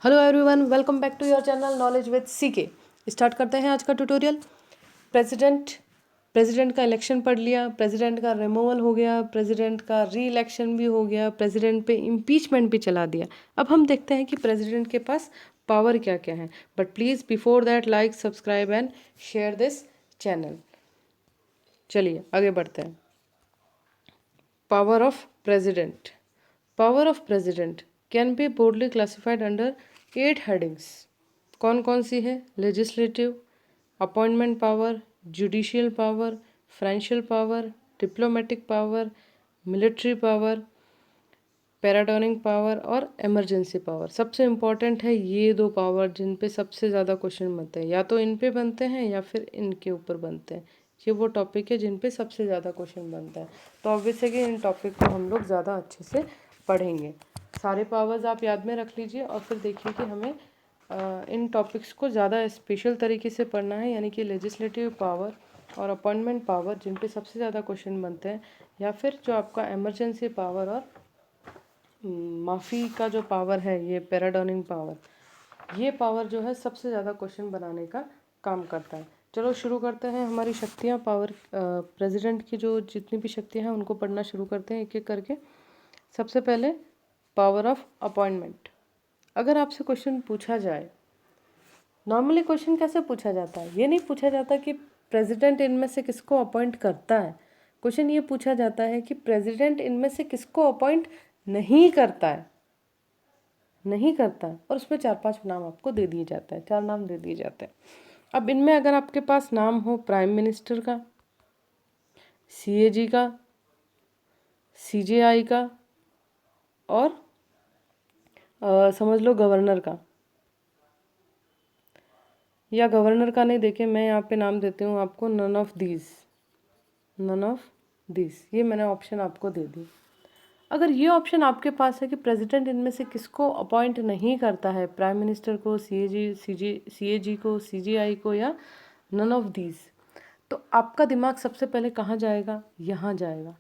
Hello everyone, welcome back to your channel knowledge with CK. Start करते हैं आज का ट्यूटोरियल। प्रेसिडेंट का इलेक्शन पढ़ लिया, प्रेसिडेंट का रिमूवल हो गया, प्रेसिडेंट का री इलेक्शन भी हो गया, प्रेसिडेंट पे इम्पीचमेंट भी चला दिया। अब हम देखते हैं कि प्रेसिडेंट के पास पावर क्या क्या है। But please before that like, subscribe and share this channel. चलिए आगे बढ़ते हैं। Power of president. Power of president can be broadly classified under 8 headings। कौन कौन सी है? Legislative, appointment power, judicial power, financial power, diplomatic power, military power, pardoning power और emergency power. सबसे इम्पॉर्टेंट है ये दो पावर जिन पे सबसे ज़्यादा क्वेश्चन बनते हैं, या तो इन पे बनते हैं या फिर इनके ऊपर बनते हैं। ये वो टॉपिक है जिन पे सबसे ज़्यादा क्वेश्चन बनता है, तो ऑब्वियस है कि इन टॉपिक को हम लोग ज़्यादा अच्छे से पढ़ेंगे। सारे पावर्स आप याद में रख लीजिए और फिर देखिए कि हमें इन टॉपिक्स को ज़्यादा स्पेशल तरीके से पढ़ना है, यानी कि लेजिस्लेटिव पावर और अपॉइंटमेंट पावर जिन पे सबसे ज़्यादा क्वेश्चन बनते हैं, या फिर जो आपका इमरजेंसी पावर और माफ़ी का जो पावर है, ये पैराडोनिक पावर, ये पावर जो है सबसे ज़्यादा क्वेश्चन बनाने का काम करता है। चलो शुरू करते हैं हमारी शक्तियाँ। पावर प्रेसिडेंट की जो जितनी भी शक्तियाँ हैं उनको पढ़ना शुरू करते हैं एक एक करके। सबसे पहले पावर ऑफ अपॉइंटमेंट। अगर आपसे क्वेश्चन पूछा जाए, नॉर्मली क्वेश्चन कैसे पूछा जाता है? ये नहीं पूछा जाता कि प्रेसिडेंट इनमें से किसको अपॉइंट करता है। क्वेश्चन ये पूछा जाता है कि प्रेसिडेंट इनमें से किसको अपॉइंट नहीं करता है, नहीं करता है, और उसमें 4-5 नाम आपको दे दिए जाते हैं, 4 नाम दे दिए जाते हैं। अब इनमें अगर आपके पास नाम हो प्राइम मिनिस्टर का, सीएजी का, सीजेआई का और समझ लो गवर्नर का, या गवर्नर का नहीं, देखे मैं यहाँ पे नाम देती हूँ आपको, none of these, none of this, ये मैंने ऑप्शन आपको दे दी। अगर ये ऑप्शन आपके पास है कि प्रेसिडेंट इनमें से किसको अपॉइंट नहीं करता है, प्राइम मिनिस्टर को, सीएजी को, सीजीआई को, या नन ऑफ दीज, तो आपका दिमाग सबसे पहले कहाँ जाएगा? यहाँ जाएगा।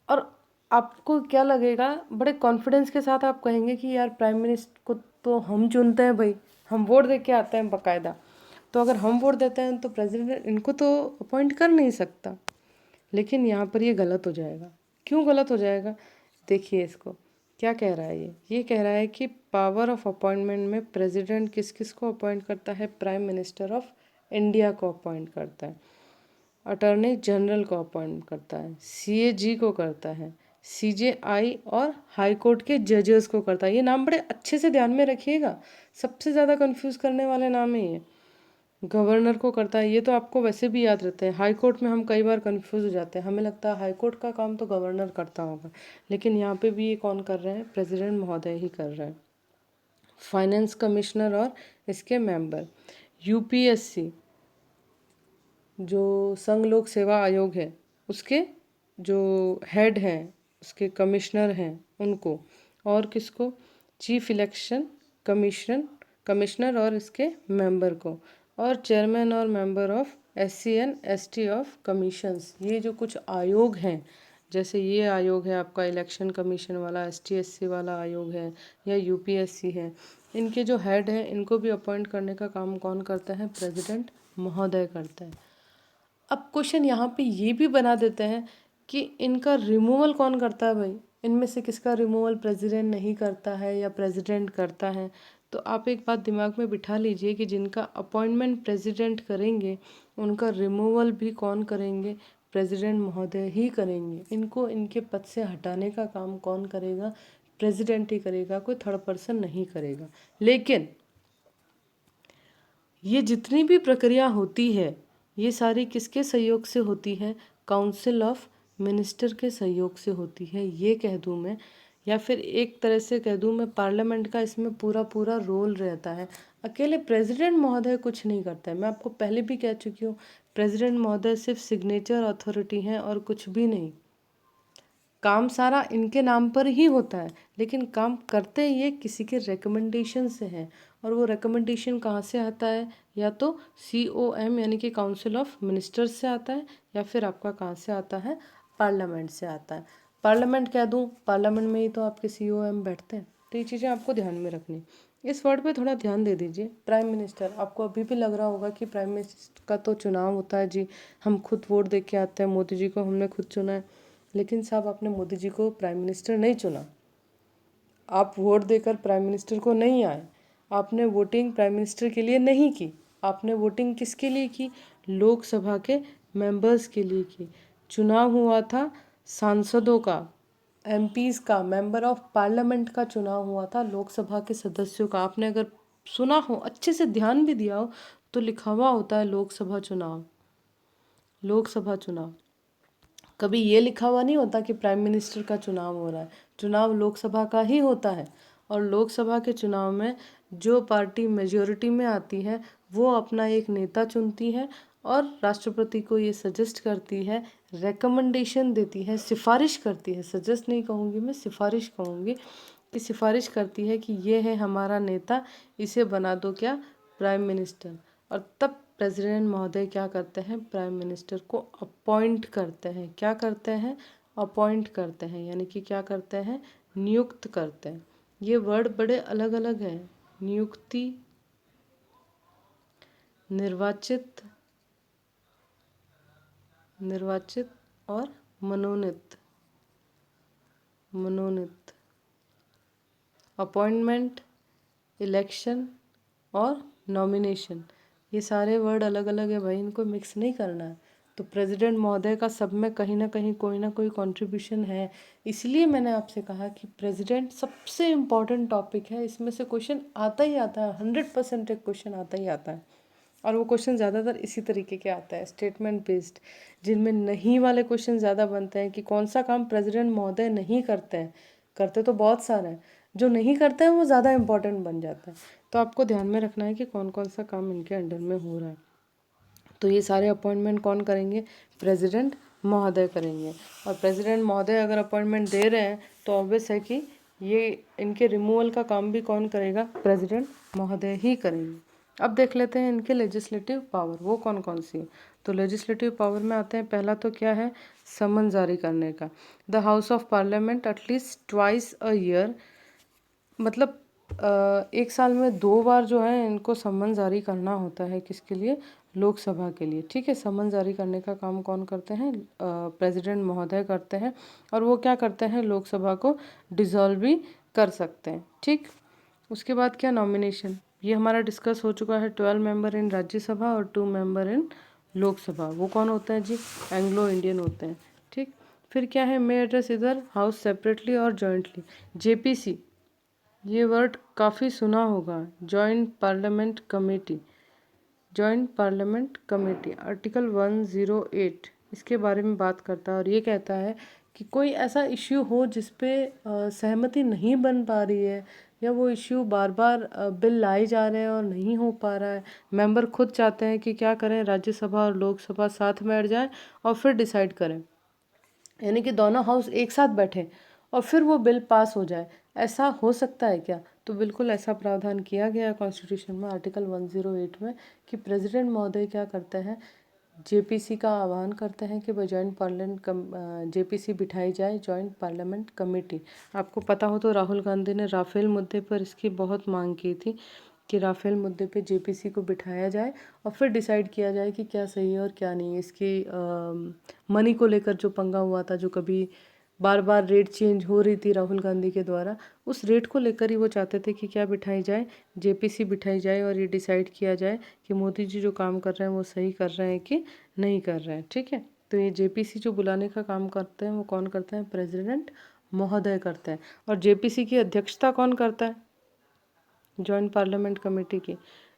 और आपको क्या लगेगा? बड़े कॉन्फिडेंस के साथ आप कहेंगे कि यार प्राइम मिनिस्टर को तो हम चुनते हैं भाई, हम वोट दे के आते हैं बाकायदा, तो अगर हम वोट देते हैं तो प्रेसिडेंट इनको तो अपॉइंट कर नहीं सकता। लेकिन यहाँ पर ये गलत हो जाएगा। क्यों गलत हो जाएगा? देखिए इसको क्या कह रहा है ये कह रहा है कि पावर ऑफ अपॉइंटमेंट में प्रेसिडेंट किस किस को अपॉइंट करता है? प्राइम मिनिस्टर ऑफ इंडिया को अपॉइंट करता है, अटॉर्नी जनरल को अपॉइंट करता है, सीएजी को करता है, सीजेआई और हाई कोर्ट के जजेस को करता है। ये नाम बड़े अच्छे से ध्यान में रखिएगा, सबसे ज़्यादा कंफ्यूज करने वाले नाम है ये। गवर्नर को करता है, ये तो आपको वैसे भी याद रहता है। हाई कोर्ट में हम कई बार कंफ्यूज हो जाते हैं, हमें लगता है हाई कोर्ट का काम तो गवर्नर करता होगा, लेकिन यहाँ पे भी ये कौन कर रहे हैं? प्रेसिडेंट महोदय ही कर रहे हैं। फाइनेंस कमिश्नर और इसके मेंबर, यूपीएससी जो संघ लोक सेवा आयोग है, उसके जो हेड हैं, उसके कमिश्नर हैं उनको, और किसको? चीफ इलेक्शन कमिश्नर और इसके मेंबर को, और चेयरमैन और member of SC and ST of commissions. ये जो कुछ आयोग हैं, जैसे ये आयोग है आपका इलेक्शन कमीशन वाला, एसटी एससी वाला आयोग है, या यूपीएससी है, इनके जो हेड हैं इनको भी अपॉइंट करने का काम कौन करता है? प्रेसिडेंट महोदय करता है। अब क्वेश्चन यहाँ पे ये भी बना देते हैं कि इनका रिमूवल कौन करता है भाई? इनमें से किसका रिमूवल प्रेसिडेंट नहीं करता है या प्रेसिडेंट करता है? तो आप एक बात दिमाग में बिठा लीजिए कि जिनका अपॉइंटमेंट प्रेसिडेंट करेंगे उनका रिमूवल भी कौन करेंगे? प्रेसिडेंट महोदय ही करेंगे। इनको इनके पद से हटाने का काम कौन करेगा? प्रेसिडेंट ही करेगा, कोई थर्ड पर्सन नहीं करेगा। लेकिन ये जितनी भी प्रक्रिया होती है, ये सारी किसके सहयोग से होती है? काउंसिल ऑफ मिनिस्टर के सहयोग से होती है, ये कह दूँ मैं, या फिर एक तरह से कह दूँ मैं, पार्लियामेंट का इसमें पूरा पूरा रोल रहता है। अकेले प्रेसिडेंट महोदय कुछ नहीं करता है, मैं आपको पहले भी कह चुकी हूँ, प्रेसिडेंट महोदय सिर्फ सिग्नेचर अथॉरिटी हैं और कुछ भी नहीं। काम सारा इनके नाम पर ही होता है, लेकिन काम करते ये किसी के रिकमेंडेशन से हैं, और वो रिकमेंडेशन कहाँ से आता है? या तो COM यानी कि काउंसिल ऑफ मिनिस्टर्स से आता है, या फिर आपका कहाँ से आता है? पार्लियामेंट से आता है। पार्लियामेंट कह दूँ, पार्लियामेंट में ही तो आपके COM बैठते हैं, तो ये चीज़ें आपको ध्यान में रखनी। इस वर्ड पे थोड़ा ध्यान दे दीजिए। प्राइम मिनिस्टर, आपको अभी भी लग रहा होगा कि प्राइम मिनिस्टर का तो चुनाव होता है जी, हम खुद वोट दे के आते हैं, मोदी जी को हमने खुद चुना है। लेकिन साहब, आपने मोदी जी को प्राइम मिनिस्टर नहीं चुना, आप वोट देकर प्राइम मिनिस्टर को नहीं आए, आपने वोटिंग प्राइम मिनिस्टर के लिए नहीं की, आपने वोटिंग किसके लिए की? लोकसभा के मेंबर्स के लिए की। चुनाव हुआ था सांसदों का, एमपीज़ का, मेंबर ऑफ पार्लियामेंट का चुनाव हुआ था, लोकसभा के सदस्यों का। आपने अगर सुना हो, अच्छे से ध्यान भी दिया हो, तो लिखा हुआ होता है लोकसभा चुनाव, लोकसभा चुनाव। कभी ये लिखा हुआ नहीं होता कि प्राइम मिनिस्टर का चुनाव हो रहा है। चुनाव लोकसभा का ही होता है, और लोकसभा के चुनाव में जो पार्टी मेजॉरिटी में आती है वो अपना एक नेता चुनती है और राष्ट्रपति को ये सजेस्ट करती है, रिकमेंडेशन देती है, सिफारिश करती है, सजेस्ट नहीं कहूँगी मैं, सिफारिश कहूँगी, कि सिफारिश करती है कि ये है हमारा नेता, इसे बना दो क्या प्राइम मिनिस्टर। और तब प्रेसिडेंट महोदय क्या करते हैं? प्राइम मिनिस्टर को अपॉइंट करते हैं। क्या करते हैं? अपॉइंट करते हैं, यानी कि क्या करते हैं? नियुक्त करते हैं। ये वर्ड बड़े अलग अलग हैं। नियुक्ति, निर्वाचित, निर्वाचित और मनोनीत, मनोनीत, अपॉइंटमेंट, इलेक्शन और नॉमिनेशन। ये सारे वर्ड अलग अलग है भाई, इनको मिक्स नहीं करना है। तो प्रेसिडेंट महोदय का सब में कहीं ना कहीं कोई ना कोई कंट्रीब्यूशन है। इसलिए मैंने आपसे कहा कि प्रेसिडेंट सबसे इम्पॉर्टेंट टॉपिक है, इसमें से क्वेश्चन आता ही आता है, 100% एक क्वेश्चन आता ही आता है। और वो क्वेश्चन ज़्यादातर इसी तरीके के आता है, स्टेटमेंट बेस्ड, जिनमें नहीं वाले क्वेश्चन ज़्यादा बनते हैं कि कौन सा काम प्रेसिडेंट महोदय नहीं करते हैं। करते तो बहुत सारे हैं, जो नहीं करते हैं वो ज़्यादा इंपॉर्टेंट बन जाता है। तो आपको ध्यान में रखना है कि कौन कौन सा काम इनके अंडर में हो रहा है। तो ये सारे अपॉइंटमेंट कौन करेंगे? प्रेसिडेंट महोदय करेंगे। और प्रेसिडेंट महोदय अगर अपॉइंटमेंट दे रहे हैं तो ऑब्वियस है कि ये इनके रिमूवल का काम भी कौन करेगा? प्रेसिडेंट महोदय ही करेंगे। अब देख लेते हैं इनके लेजिस्लेटिव पावर, वो कौन कौन सी है। तो लेजिस्लेटिव पावर में आते हैं, पहला तो क्या है? समन जारी करने का। The house of parliament at least twice a year, मतलब एक साल में 2 बार जो है इनको सम्मन जारी करना होता है। किसके लिए? लोकसभा के लिए। ठीक है, सम्मन जारी करने का काम कौन करते हैं? प्रेसिडेंट महोदय करते हैं। और वो क्या करते हैं? लोकसभा को डिसॉल्व भी कर सकते हैं। ठीक, उसके बाद क्या? नॉमिनेशन। ये हमारा डिस्कस हो चुका है। 12 मेंबर इन राज्यसभा और 2 मेंबर इन लोकसभा। वो कौन होते हैं जी? एंग्लो इंडियन होते हैं। ठीक, फिर क्या है? मे एड्रेस इधर हाउस सेपरेटली और जॉइंटली। जेपीसी, ये वर्ड काफ़ी सुना होगा, joint parliament committee. Joint parliament committee article 108 इसके बारे में बात करता है, और ये कहता है कि कोई ऐसा इश्यू हो जिस पे सहमति नहीं बन पा रही है, या वो इश्यू बार बार बिल लाए जा रहे हैं और नहीं हो पा रहा है, मेंबर खुद चाहते हैं कि क्या करें, राज्यसभा और लोकसभा साथ में बैठ जाएं और फिर डिसाइड करें, यानी कि दोनों हाउस एक साथ बैठे और फिर वो बिल पास हो जाए। ऐसा हो सकता है क्या? तो बिल्कुल ऐसा प्रावधान किया गया है कॉन्स्टिट्यूशन में आर्टिकल 108 में, कि प्रेसिडेंट महोदय क्या करते हैं? जेपीसी का आह्वान करते हैं कि वह जॉइंट पार्लियामेंट जेपीसी बिठाई जाए, जॉइंट पार्लियामेंट कमेटी। आपको पता हो तो राहुल गांधी ने राफेल मुद्दे पर इसकी बहुत मांग की थी कि राफेल मुद्दे पे जेपीसी को बिठाया जाए और फिर डिसाइड किया जाए कि क्या सही है और क्या नहीं है। इसकी मनी को लेकर जो पंगा हुआ था, जो कभी बार बार रेट चेंज हो रही थी राहुल गांधी के द्वारा, उस रेट को लेकर ही वो चाहते थे कि क्या बिठाई जाए? जेपीसी बिठाई जाए और ये डिसाइड किया जाए कि मोदी जी जो काम कर रहे हैं वो सही कर रहे हैं कि नहीं कर रहे हैं। ठीक है, तो ये जेपीसी जो बुलाने का काम करते हैं वो कौन करते हैं? प्रेसिडेंट महोदय करते हैं। और जेपीसी की अध्यक्षता कौन करता है? जॉइंट पार्लियामेंट कमेटी की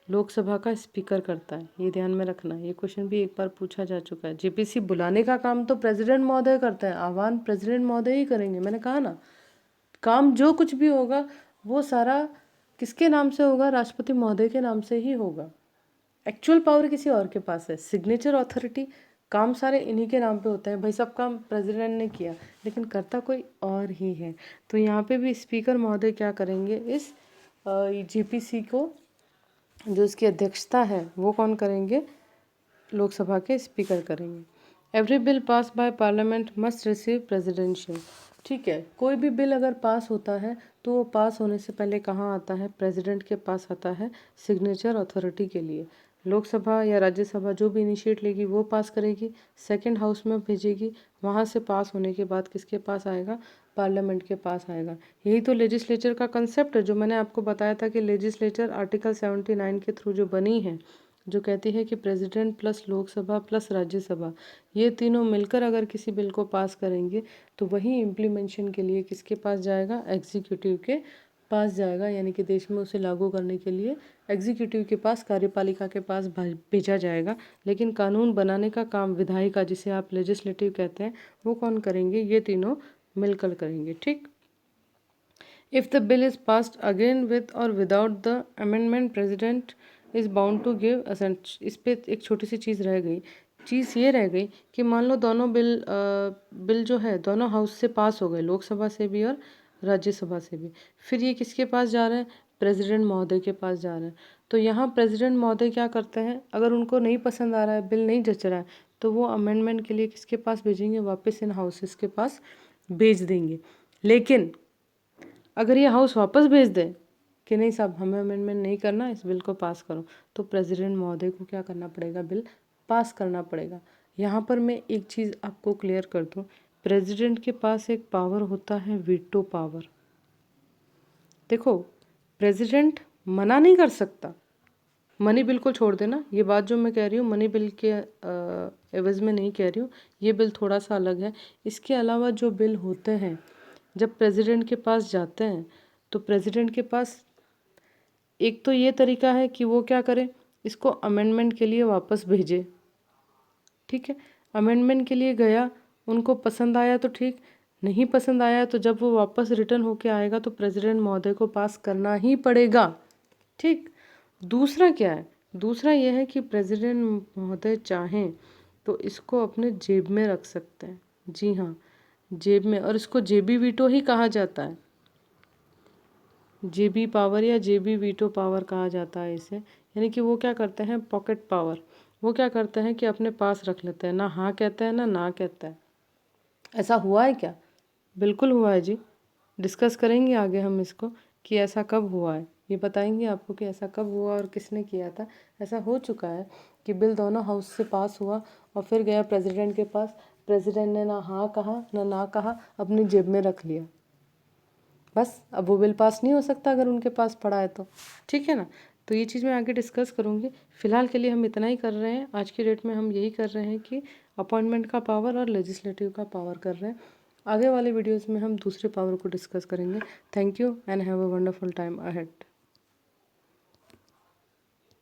लोकसभा का स्पीकर करता है। ये ध्यान में रखना, ये क्वेश्चन भी एक बार पूछा जा चुका है। जेपीसी बुलाने का काम तो प्रेसिडेंट महोदय करते हैं, आह्वान प्रेसिडेंट महोदय ही करेंगे। मैंने कहा ना, काम जो कुछ भी होगा वो सारा किसके नाम से होगा? राष्ट्रपति महोदय के नाम से ही होगा। एक्चुअल पावर किसी और के पास है, सिग्नेचर अथॉरिटी, काम सारे इन्हीं के नाम पे होते हैं। भाई सब काम प्रेसिडेंट ने किया, लेकिन करता कोई और ही है। तो यहाँ पे भी स्पीकर महोदय क्या करेंगे? इस जेपीसी को, जो इसकी अध्यक्षता है वो कौन करेंगे? लोकसभा के स्पीकर करेंगे। Every bill pass by parliament must receive presidential. ठीक है, कोई भी बिल अगर पास होता है तो वो पास होने से पहले कहाँ आता है? प्रेसिडेंट के पास आता है सिग्नेचर अथॉरिटी के लिए। लोकसभा या राज्यसभा जो भी इनिशिएट लेगी वो पास करेगी, सेकंड हाउस में भेजेगी, वहाँ से पास होने के बाद किसके पास आएगा? पार्लियामेंट के पास आएगा। यही तो लेजिस्लेचर का कंसेप्ट है, जो मैंने आपको बताया था कि लेजिस्लेचर आर्टिकल 79 के थ्रू जो बनी है, जो कहती है कि president plus Lok Sabha plus Rajya Sabha ये तीनों मिलकर अगर किसी बिल को पास करेंगे तो वही इम्प्लीमेंशन के लिए किसके पास जाएगा? एग्जीक्यूटिव के पास जाएगा, यानी कि देश में उसे लागू करने के लिए एग्जीक्यूटिव के पास, कार्यपालिका के पास भेजा जाएगा। लेकिन कानून बनाने का काम विधायिका, जिसे आप लेजिस्लेटिव कहते हैं, वो कौन करेंगे? ये तीनों मिलकर करेंगे। ठीक। If the bill is passed again with और without the amendment, president is bound to give assent. इस पर एक छोटी सी चीज़ रह गई। चीज़ ये रह गई कि मान लो दोनों बिल जो है दोनों हाउस से पास हो गए, लोकसभा से भी और राज्यसभा से भी, फिर ये किसके पास जा रहे हैं? प्रेसिडेंट महोदय के पास जा रहे हैं। तो यहाँ प्रेसिडेंट महोदय क्या करते हैं? अगर उनको नहीं पसंद आ रहा है, बिल नहीं जच रहा है, तो वो अमेंडमेंट के लिए किसके पास भेजेंगे? वापस इन हाउसेस के पास भेज देंगे। लेकिन अगर ये हाउस वापस भेज दे कि नहीं साहब, हमें अमेंडमेंट नहीं करना, इस बिल को पास करो, तो प्रेसिडेंट महोदय को क्या करना पड़ेगा? बिल पास करना पड़ेगा। यहाँ पर मैं एक चीज़ आपको क्लियर कर दूँ, प्रेसिडेंट के पास एक पावर होता है वीटो पावर। देखो, प्रेसिडेंट मना नहीं कर सकता, मनी बिल को छोड़ देना, ये बात जो मैं कह रही हूँ मनी बिल के एवज में नहीं कह रही हूँ, ये बिल थोड़ा सा अलग है। इसके अलावा जो बिल होते हैं जब प्रेसिडेंट के पास जाते हैं तो प्रेसिडेंट के पास एक तो ये तरीका है कि वो क्या करे, इसको अमेंडमेंट के लिए वापस भेजे। ठीक है, अमेंडमेंट के लिए गया, उनको पसंद आया तो ठीक, नहीं पसंद आया तो जब वो वापस रिटर्न होके आएगा तो प्रेसिडेंट महोदय को पास करना ही पड़ेगा। ठीक। दूसरा क्या है? दूसरा यह है कि प्रेसिडेंट महोदय चाहें तो इसको अपने जेब में रख सकते हैं। जी हाँ, जेब में, और इसको जेबी वीटो ही कहा जाता है। जेबी पावर या जेबी वीटो पावर कहा जाता है इसे। यानी कि वो क्या करते हैं? Pocket power. वो क्या करते हैं कि अपने पास रख लेते हैं, ना हाँ कहता है ना ना कहता है। ऐसा हुआ है क्या? बिल्कुल हुआ है जी। डिस्कस करेंगे आगे हम इसको कि ऐसा कब हुआ है, ये बताएंगे आपको कि ऐसा कब हुआ और किसने किया था। ऐसा हो चुका है कि बिल दोनों हाउस से पास हुआ और फिर गया प्रेसिडेंट के पास, प्रेसिडेंट ने ना हाँ कहा ना ना कहा, अपनी जेब में रख लिया, बस। अब वो बिल पास नहीं हो सकता अगर उनके पास पड़ा है तो। ठीक है ना? तो ये चीज़ मैं आगे डिस्कस करूँगी। फ़िलहाल के लिए हम इतना ही कर रहे हैं। आज की डेट में हम यही कर रहे हैं कि अपॉइंटमेंट का पावर और लेजिस्लेटिव का पावर कर रहे हैं। आगे वाले वीडियोज़ में हम दूसरे पावर को डिस्कस करेंगे। Thank you and have a wonderful time ahead.